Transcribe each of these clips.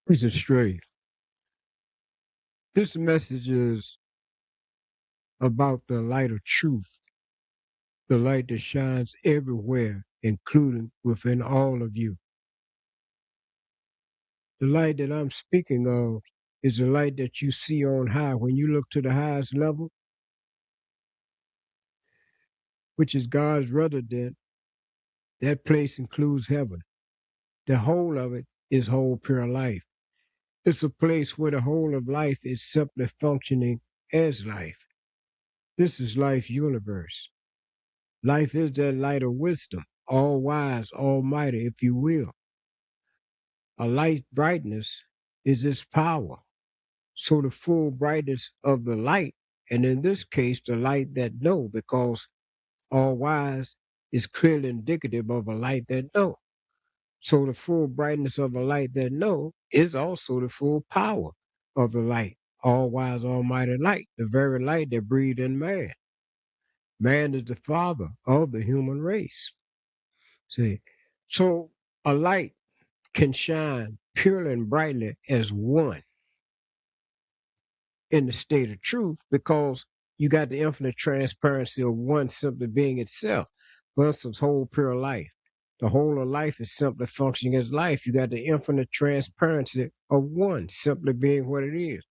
He's astray. This message is about the light of truth, the light that shines everywhere, including within all of you. The light that I'm speaking of is the light that you see on high. When you look to the highest level, which is God's resident, that place includes heaven. The whole of it is whole pure life. It's a place where the whole of life is simply functioning as life. This is life's universe. Life is that light of wisdom, all wise, almighty, if you will. A light brightness is its power. So the full brightness of the light, and in this case, the light that know, because all wise is clearly indicative of a light that know. So the full brightness of a light that know is also the full power of the light, all wise, almighty light, the very light that breathed in man. Man is the father of the human race. See, so a light can shine purely and brightly as one in the state of truth because you got the infinite transparency of one simply being itself versus whole pure life. The whole of life is simply functioning as life. You got the infinite transparency of one simply being what it is.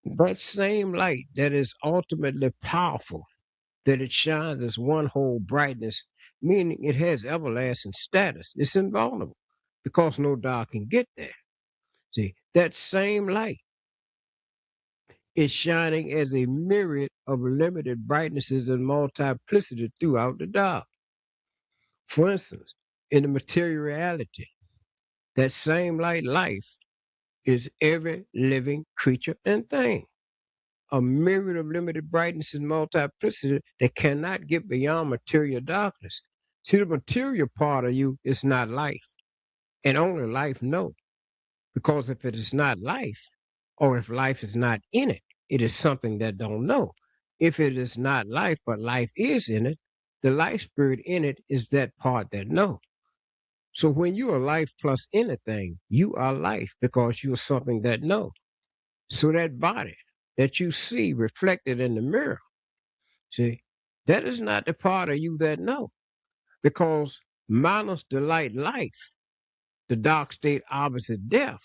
That same light that is ultimately powerful, that it shines as one whole brightness, meaning it has everlasting status. It's invulnerable because no dark can get there. See, that same light is shining as a myriad of limited brightnesses and multiplicity throughout the dark. For instance, in the material reality, that same life is every living creature and thing. A myriad of limited brightness and multiplicity that cannot get beyond material darkness. See, the material part of you is not life, and only life knows. Because if it is not life, or if life is not in it, it is something that don't know. If it is not life, but life is in it, the life spirit in it is that part that know. So when you are life plus anything, you are life because you are something that know. So that body that you see reflected in the mirror, see, that is not the part of you that know. Because minus the life, the dark state opposite death,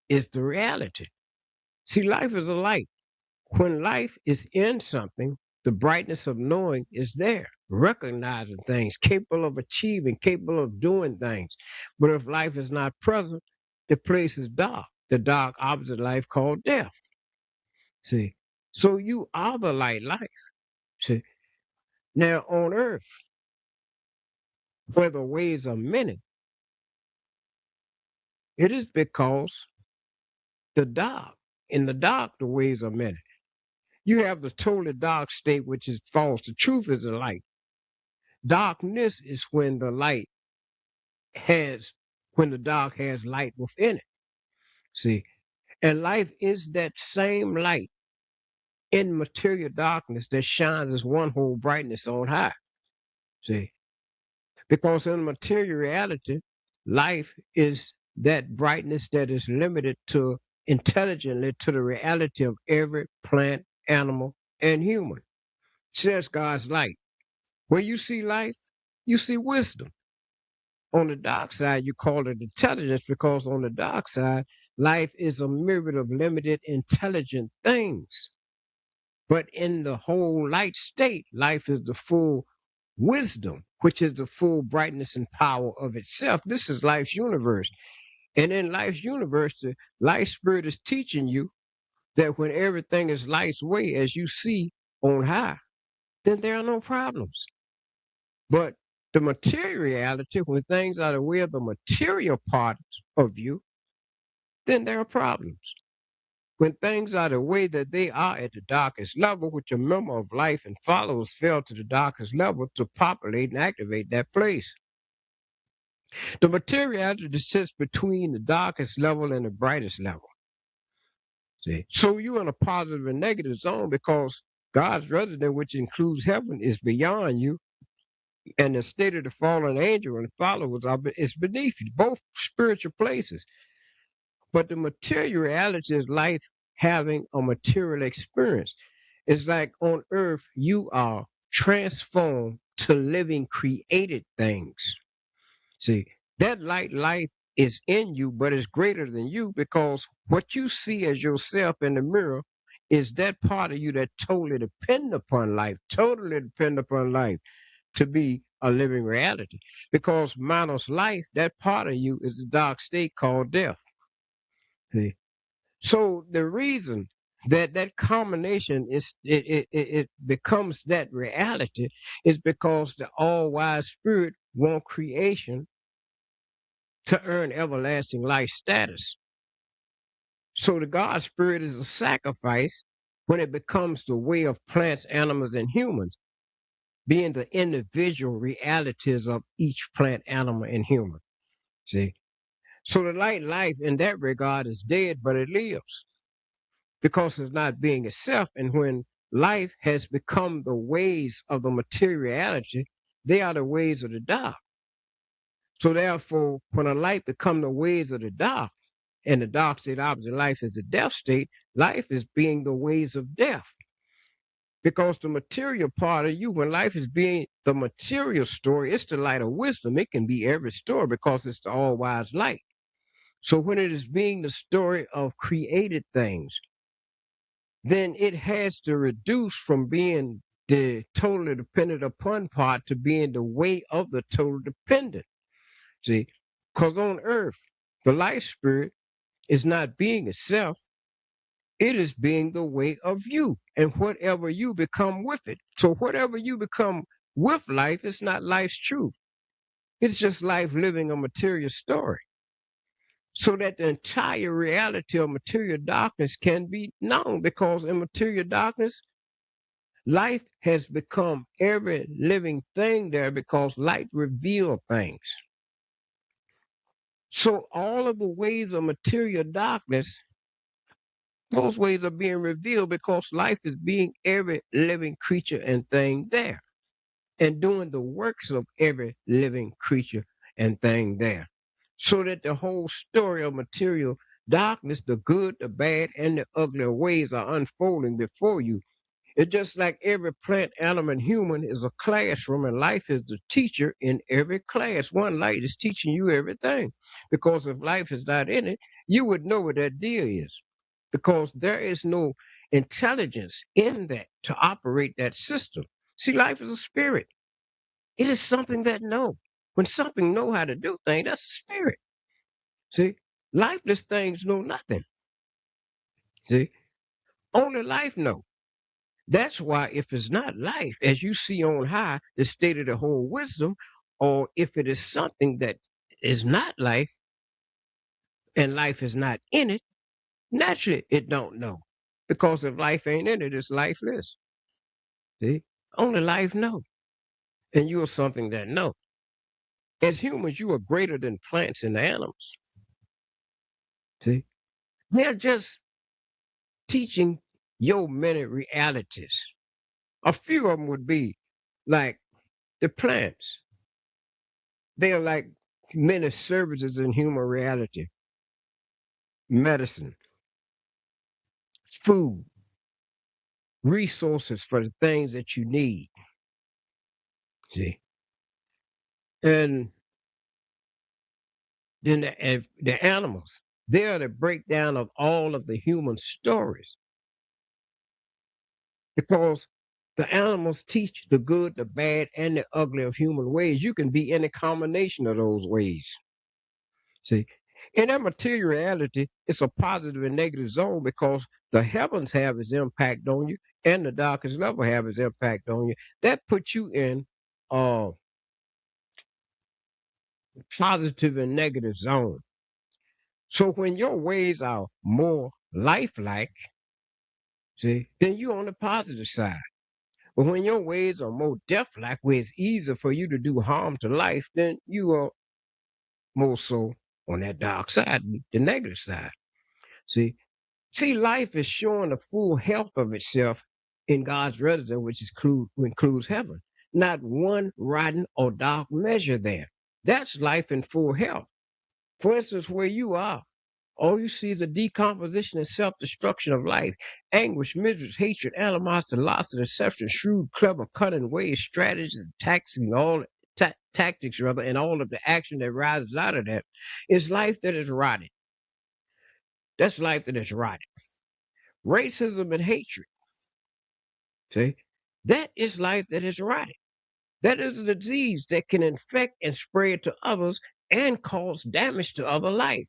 is the reality. See, life is a light. When life is in something, the brightness of knowing is there, recognizing things, capable of achieving, capable of doing things. But if life is not present, the place is dark, the dark opposite life called death. See, so you are the life. See, now on earth, where the ways are many, it is because the dark, in the dark, the ways are many. You have the totally dark state, which is false. The truth is the light. Darkness is when the dark has light within it. See, and life is that same light in material darkness that shines as one whole brightness on high. See, because in material reality, life is that brightness that is limited to intelligently to the reality of every plant, animal, and human. Says God's light. When you see life, you see wisdom. On the dark side, you call it intelligence because on the dark side, life is a myriad of limited intelligent things. But in the whole light state, life is the full wisdom, which is the full brightness and power of itself. This is life's universe. And in life's universe, the life spirit is teaching you that when everything is life's way, as you see on high, then there are no problems. But the material reality, when things are the way of the material part of you, then there are problems. When things are the way that they are at the darkest level, which a member of life and followers fell to the darkest level to populate and activate that place. The materiality that sits between the darkest level and the brightest level. See? So you're in a positive and negative zone because God's residence, which includes heaven, is beyond you. And the state of the fallen angel and followers is beneath you, both spiritual places. But the material reality is life having a material experience. It's like on earth, you are transformed to living created things. See, that life is in you, but it's greater than you because what you see as yourself in the mirror is that part of you that totally depend upon life to be a living reality. Because minus life, that part of you is a dark state called death. See? So the reason that that combination it becomes that reality is because the all wise spirit want creation to earn everlasting life status. So the God spirit is a sacrifice when it becomes the way of plants, animals, and humans, being the individual realities of each plant, animal, and human. See? So the life in that regard is dead, but it lives because it's not being itself. And when life has become the ways of the materiality, they are the ways of the dark. So therefore, when a light become the ways of the dark, and the dark state opposite life is the death state, life is being the ways of death. Because the material part of you, when life is being the material story, it's the light of wisdom. It can be every story because it's the all wise light. So when it is being the story of created things, then it has to reduce from being the totally dependent upon part to being the way of the total dependent. See, because on earth, the life spirit is not being itself, it is being the way of you and whatever you become with it. So, whatever you become with life is not life's truth, it's just life living a material story. So that the entire reality of material darkness can be known because in material darkness, life has become every living thing there because light reveals things. So all of the ways of material darkness, those ways are being revealed because life is being every living creature and thing there and doing the works of every living creature and thing there. So that the whole story of material darkness, the good, the bad, and the ugly ways are unfolding before you. It's just like every plant, animal, and human is a classroom, and life is the teacher in every class. One light is teaching you everything. Because if life is not in it, you would know what that deal is. Because there is no intelligence in that to operate that system. See, life is a spirit. It is something that know. When something know how to do things, that's a spirit. See, lifeless things know nothing. See, only life know. That's why if it's not life, as you see on high, the state of the whole wisdom, or if it is something that is not life and life is not in it, naturally it don't know. Because if life ain't in it, it's lifeless. See? Only life know. And you are something that know. As humans, you are greater than plants and animals. See? They're just teaching your many realities. A few of them would be like the plants. They are like many services in human reality, medicine, food, resources for the things that you need. See, and then the animals, they are the breakdown of all of the human stories because the animals teach the good, the bad, and the ugly of human ways. You can be any combination of those ways. See, in that material reality, it's a positive and negative zone because the heavens have its impact on you, and the darkest level have its impact on you. That puts you in a positive and negative zone. So when your ways are more lifelike, see, then you're on the positive side. But when your ways are more death-like, where it's easier for you to do harm to life, then you are more so on that dark side, the negative side. See, life is showing the full health of itself in God's residence, which includes heaven. not one rotten or dark measure there. That's life in full health. For instance, where you are, all you see is the decomposition and self-destruction of life, anguish, misery, hatred, animosity, loss, deception, shrewd, clever, cunning ways, strategies, tactics, rather, and all of the action that rises out of that is life that is rotted. That's life that is rotted. Racism and hatred, see, that is life that is rotted. That is a disease that can infect and spread to others and cause damage to other life.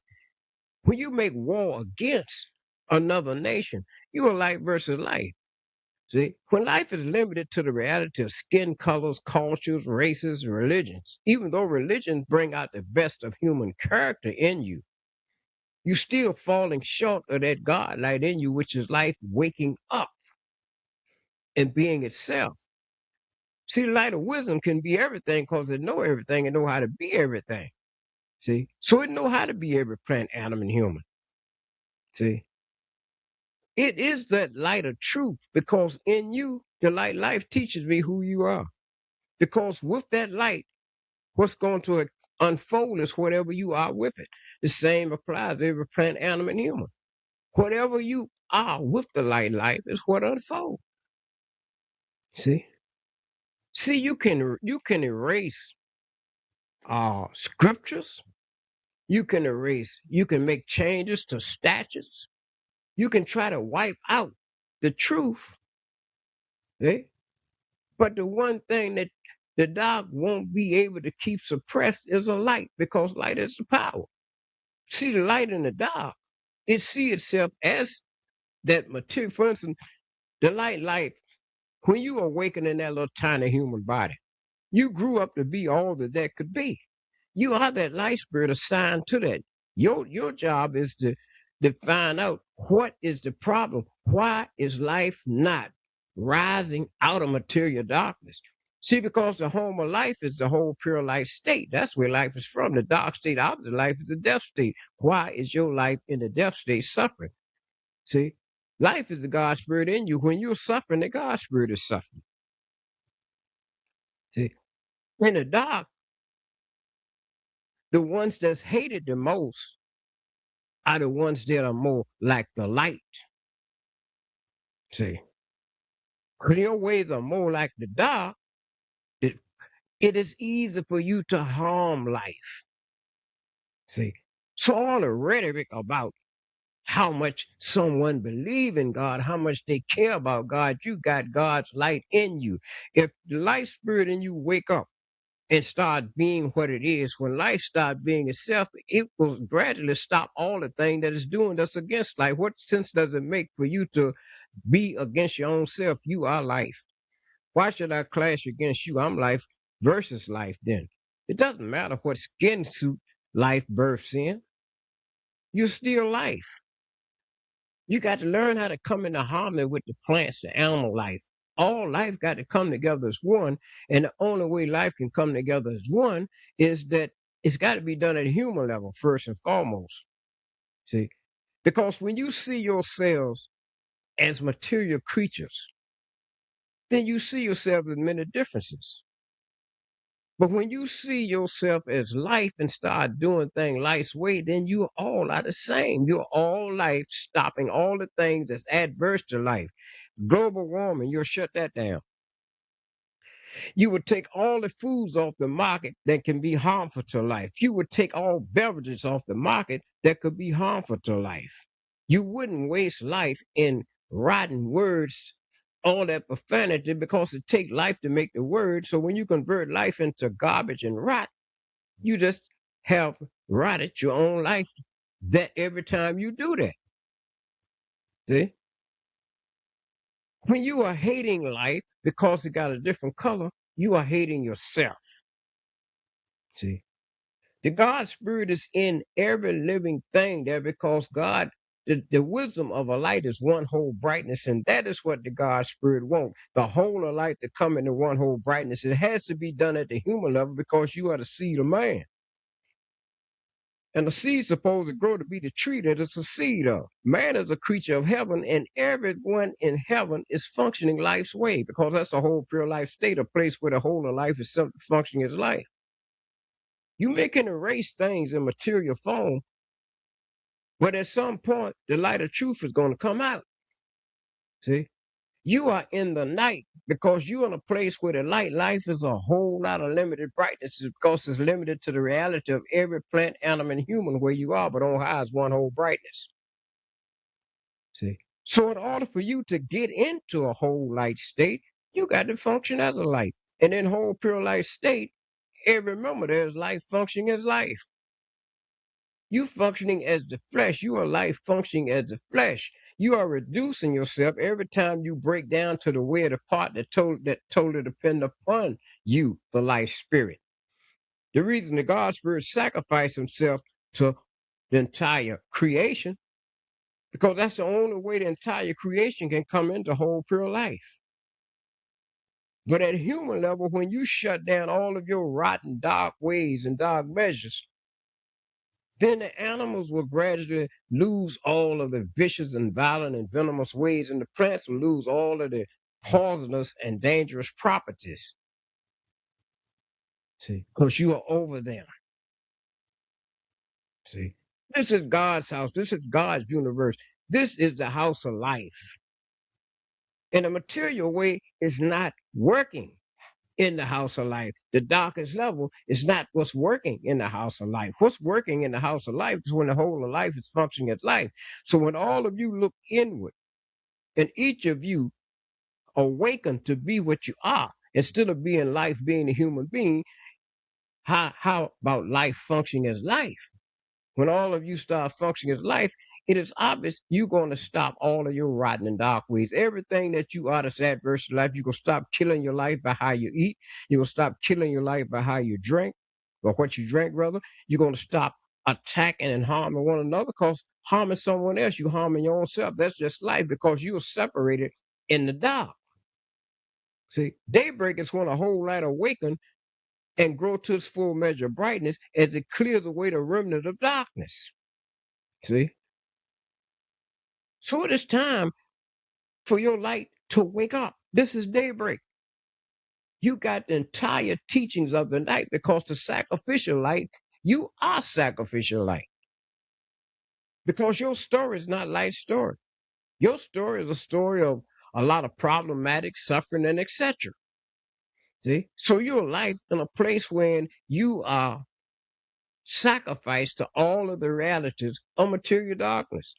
When you make war against another nation, you are life versus life. See, when life is limited to the reality of skin colors, cultures, races, religions, even though religions bring out the best of human character in you, you still falling short of that God light in you, which is life waking up and being itself. See, the light of wisdom can be everything because it know everything and know how to be everything. See, so it know how to be every plant, animal, and human. See, it is that light of truth because in you, the light life teaches me who you are. Because with that light, what's going to unfold is whatever you are with it. The same applies to every plant, animal, and human. Whatever you are with the light life is what unfolds. See, you can erase scriptures. You can make changes to statutes. You can try to wipe out the truth. Eh? But the one thing that the dark won't be able to keep suppressed is a light because light is the power. See the light in the dark, it see itself as that material. For instance, the light life, when you awaken in that little tiny human body, you grew up to be all that that could be. You are that light spirit assigned to that. Your job is to find out what is the problem. Why is life not rising out of material darkness? See, because the home of life is the whole pure life state. That's where life is from. The dark state, opposite life, is the death state. Why is your life in the death state suffering? See, life is the God spirit in you. When you're suffering, the God spirit is suffering. See, in the dark, the ones that's hated the most are the ones that are more like the light. See, because your ways are more like the dark, it, it is easy for you to harm life. See, so all the rhetoric about how much someone believe in God, how much they care about God, you got God's light in you. If the light spirit in you wake up and start being what it is, when life starts being itself, it will gradually stop all the thing that is doing that's against life. What sense does it make for you to be against your own self? You are life. Why should I clash against you? I'm life versus life then. It doesn't matter what skin suit life births in. You're still life. You got to learn how to come into harmony with the plants, the animal life. All life got to come together as one. And the only way life can come together as one is that it's got to be done at a human level first and foremost. See? Because when you see yourselves as material creatures, then you see yourself with many differences. But when you see yourself as life and start doing things life's way, then you all are the same. You're all life, stopping all the things that's adverse to life. Global warming, you'll shut that down. You would take all the foods off the market that can be harmful to life. You would take all beverages off the market that could be harmful to life. You wouldn't waste life in rotten words, all that profanity, because it takes life to make the word. So when you convert life into garbage and rot, you just have rotted your own life that every time you do that. See? When you are hating life because it got a different color, you are hating yourself. See? The God spirit is in every living thing there because God, the wisdom of a light is one whole brightness, and that is what the God spirit wants. The whole of light to come into one whole brightness. It has to be done at the human level because you are the seed of man. And the seed's supposed to grow to be the tree that it's a seed of. Man is a creature of heaven, and everyone in heaven is functioning life's way, because that's a whole pure life state, a place where the whole of life is something functioning as life. You may can erase things in material form, but at some point, the light of truth is going to come out. See? You are in the night because you're in a place where the life is a whole lot of limited brightness, because it's limited to the reality of every plant, animal, and human where you are, but on high is one whole brightness. See? So in order for you to get into a whole light state, you got to function as a light. And in whole pure light state, remember there's life functioning as life. You functioning as the flesh, you are life functioning as the flesh. You are reducing yourself every time you break down to the way of the part that totally depend upon you, the life spirit. The reason the God spirit sacrificed himself to the entire creation, because that's the only way the entire creation can come into whole pure life. But at human level, when you shut down all of your rotten, dark ways and dark measures, then the animals will gradually lose all of the vicious and violent and venomous ways, and the plants will lose all of the poisonous and dangerous properties. See, because you are over them. See, this is God's house. This is God's universe. This is the house of life. And the material way is not working in the house of life. The darkest level is not what's working in the house of life. What's working in the house of life is when the whole of life is functioning as life. So when all of you look inward and each of you awaken to be what you are, instead of being life, being a human being, how about life functioning as life? When all of you start functioning as life, it is obvious you're going to stop all of your rotten and dark ways. Everything that you are that's adverse to life, you're going to stop killing your life by how you eat. You're going to stop killing your life by how you drink, or what you drink, rather. You're going to stop attacking and harming one another, because harming someone else, you harming your own self. That's just life, because you're separated in the dark. See, daybreak is when a whole light awaken and grow to its full measure of brightness as it clears away the remnant of darkness. See? So it is time for your light to wake up. This is daybreak. You got the entire teachings of the night, because the sacrificial light, you are sacrificial light. Because your story is not life's story. Your story is a story of a lot of problematic suffering and etc. See? So your life in a place when you are sacrificed to all of the realities of material darkness.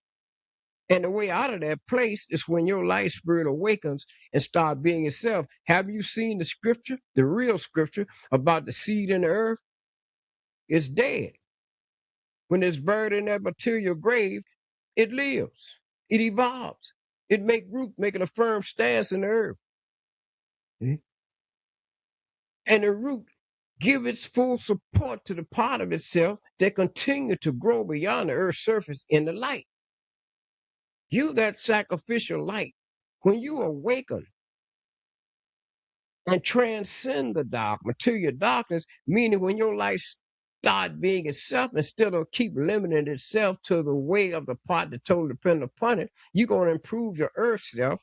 And the way out of that place is when your light spirit awakens and start being itself. Have you seen the scripture, the real scripture about the seed in the earth? It's dead. When it's buried in that material grave, it lives. It evolves. It make root, making a firm stance in the earth. And the root give its full support to the part of itself that continue to grow beyond the earth's surface in the light. You, that sacrificial light, when you awaken and transcend the dark, material darkness, meaning when your light start being itself instead of keep limiting itself to the way of the part that totally depend upon it, you're going to improve your earth self,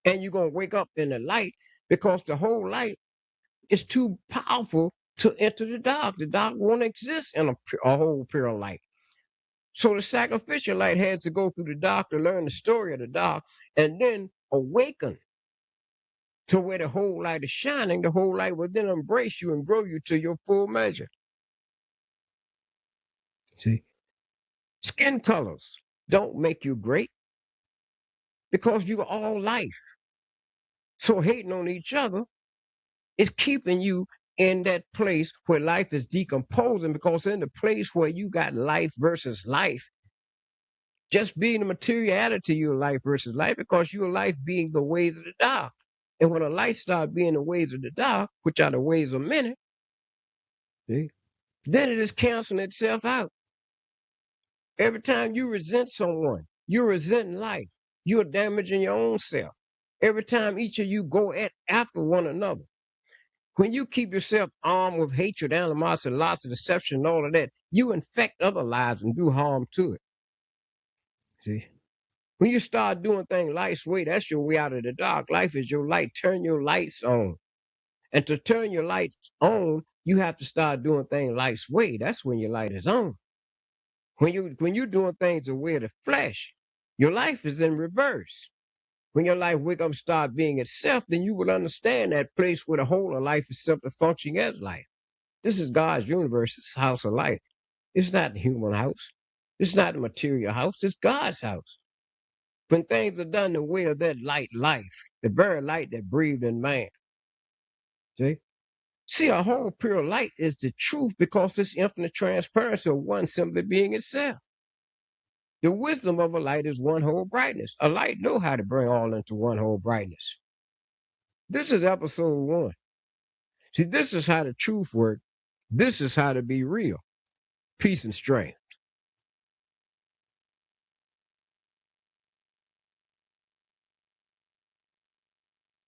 and you're going to wake up in the light, because the whole light is too powerful to enter the dark. The dark won't exist in a whole pure light. So the sacrificial light has to go through the dark to learn the story of the dark, and then awaken to where the whole light is shining. The whole light will then embrace you and grow you to your full measure. See, skin colors don't make you great, because you're all life. So hating on each other is keeping you in that place where life is decomposing, because in the place where you got life versus life, just being the materiality of your life versus life, because your life being the ways of the dark. And when a light starts being the ways of the dark, which are the ways of many, see, then it is canceling itself out. Every time you resent someone, you're resenting life. You're damaging your own self. Every time each of you go after one another, When you keep yourself armed with hatred, animosity, lots of deception, and all of that, you infect other lives and do harm to it. See? When you start doing things life's way, that's your way out of the dark. Life is your light. Turn your lights on. And to turn your lights on, you have to start doing things life's way. That's when your light is on. When you're doing things the way of the flesh, your life is in reverse. When your life wake up and start being itself, then you will understand that place where the whole of life is simply functioning as life. This is God's universe, it's house of life. It's not the human house. It's not the material house. It's God's house. When things are done the way of that light life, the very light that breathed in man. See? See, a whole pure light is the truth because it's infinite transparency of one simply being itself. The wisdom of a light is one whole brightness. A light know how to bring all into one whole brightness. This is episode 1. See, this is how the truth works. This is how to be real. Peace and strength.